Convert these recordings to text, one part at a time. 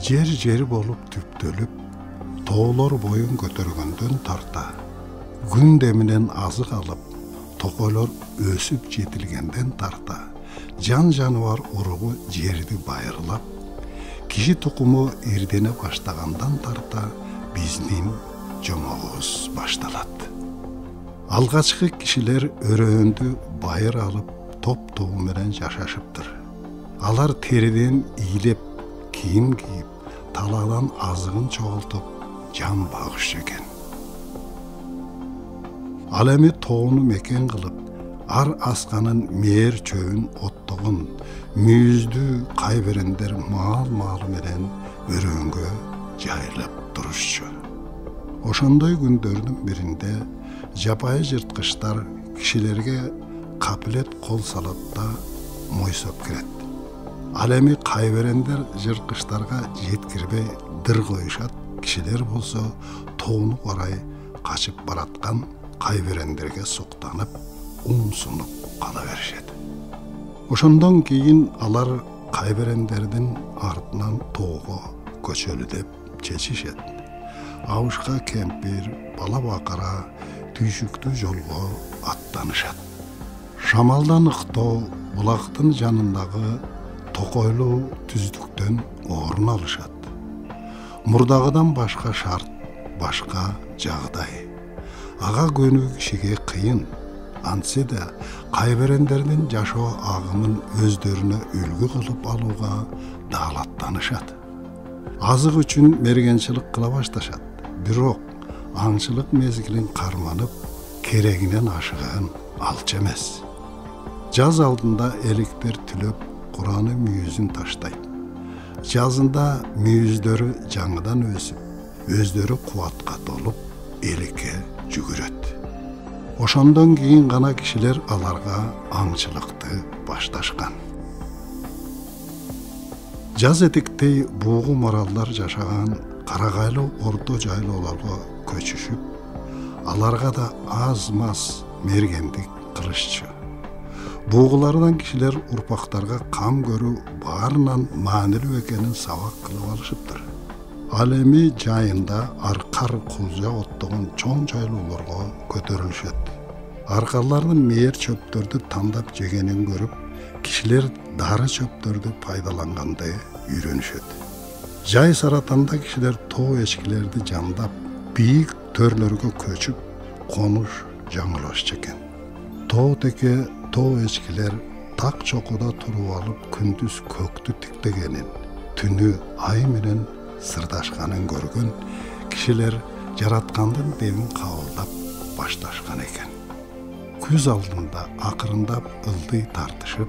Жер болуп түптөлүп, тоолор боюн көтөргөндөн тарта, күн деминен азык алып, токойлор өсүп жетилгенден тарта, жан жаныбар уругу жерди байырлап, киши тукуму ирдене баштагандан тарта биздин жомогубуз башталат. Алгачкы кишилер өрөөндү байыр алып, топ-тобу менен жашашыптыр. Алар териден ийлеп, кийим кийип, талаадан азыгын чогултуп, жан багышчу экен. Ал эми тоону мекен кылып, ар асканын мээр чөбүн оттогун, мүйүздүү кайберендер маал-маалы менен өрөөнгө жайылып турушчу. Ошондой күндөрдүн биринде жапайы жырткычтар кишилерге капилет кол салат да мойсоп кирет. Ал эми кайберендер жырткычтарга жеткирбей дыр коюшат, кишилер болсо тоону карай качып бараткан кайберендерге суктанып, умсунуп кала беришет. Ошондон кийин алар кайберендердин артынан тоого көчөлү деп чечишет. Абышка кемпир, бала бакара түйшүктүү жолго аттанышат. Шамалдан ыктоо булактын жанындагы токойлуу түздүктөн орун алышат. Мурдагыдан башка шарт, башка жагдай. Ага көнүү кишиге кыйын. Антсе да кайберендердин жашоо агымын өздөрүнө үлгү кылып алууга даалаттанышат. Азык үчүн мергенчилик кыла башташат. Бирок аңчылык мезгилин карманып, керегинен ашыган алчу эмес. Жаз алдында эликтер түлөп, Кураны мүйүзүн таштайт. Жазында мүйүздөрү жаңыдан өсүп, өздөрү кубатка толуп, эликке жүгүрөт. Ошондон кийин гана кишилер аларга аңчылыкты башташкан. Жаз этектей бугу маралдар жашаган карагайлуу орто жайлоолорго көчүшүп, аларга да аз-маз мергендик кылышчу. Бугулардан кишилер урпактарга кам көрүү баарынан маанилүү экенин сабак кылып алышыптыр. Ал эми жайында аркар кулжа оттогон чоң жайлоолорго көтөрүлүшөт. Аркарлардын мээр чөптөрдү тандап жегенин көрүп, кишилер дары чөптөрдү пайдаланганды үйрөнүшөт. Жай саратанда кишилер тоо эчкилерди жандап, бийик төрлөргө көчүп, конуш жаңылашчу экен. Тоо теке тоо эчкилер так чокуда туруп алып, күндүз көктү тиктегенин, түнү ай менен сырдашканын көргөн кишилер жараткандын дебин кабылдап башташкан экен. Күз алдында акырындап ылдый тартышып,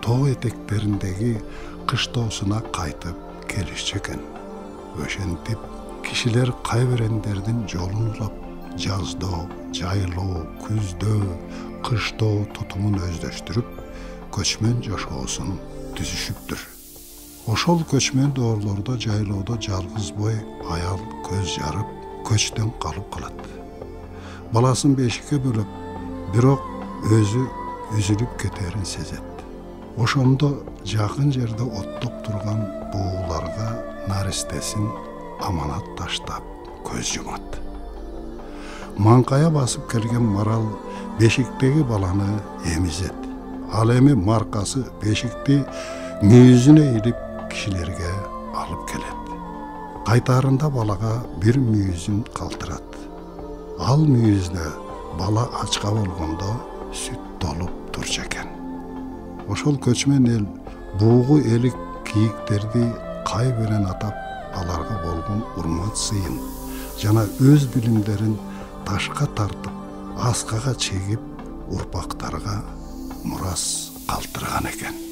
тоо этектериндеги кыш тоосуна кайтып келишчү экен. Ошентип кишилер кайберендердин жолун улап, жаздоо, жайлоо, күздөө, кыштоо тутумун өздөштүрүп, көчмөн жашоосун түзүшүптүр. Ошол көчмөн доорлордо жайлоодо жалгыз бой аял көз жарып, көчтөн калып калат. Баласын бешикке бөлөп, бирок өзү үзүлүп кетерин сезет. Ошондо жакын жерде оттоп турган бууларга наристесин аманат таштап көз жумат. Маңкая басып келген марал бешиктеги баланы эмизет. Ал эми маркасы бешикти мүйүзүнө илип кишилерге алып келет. Кайтарында балага бир мүйүзүн калтырат. Ал мүйүздө бала ачка болгондо сүт толуп турчу экен. Ошол көчмөн эл бугу элик кийиктерди кайберен атап, аларга болгон урмат сыйын жана өз билимдерин ташка тартып, аскага чегип, урпактарга мурас калтырган экен.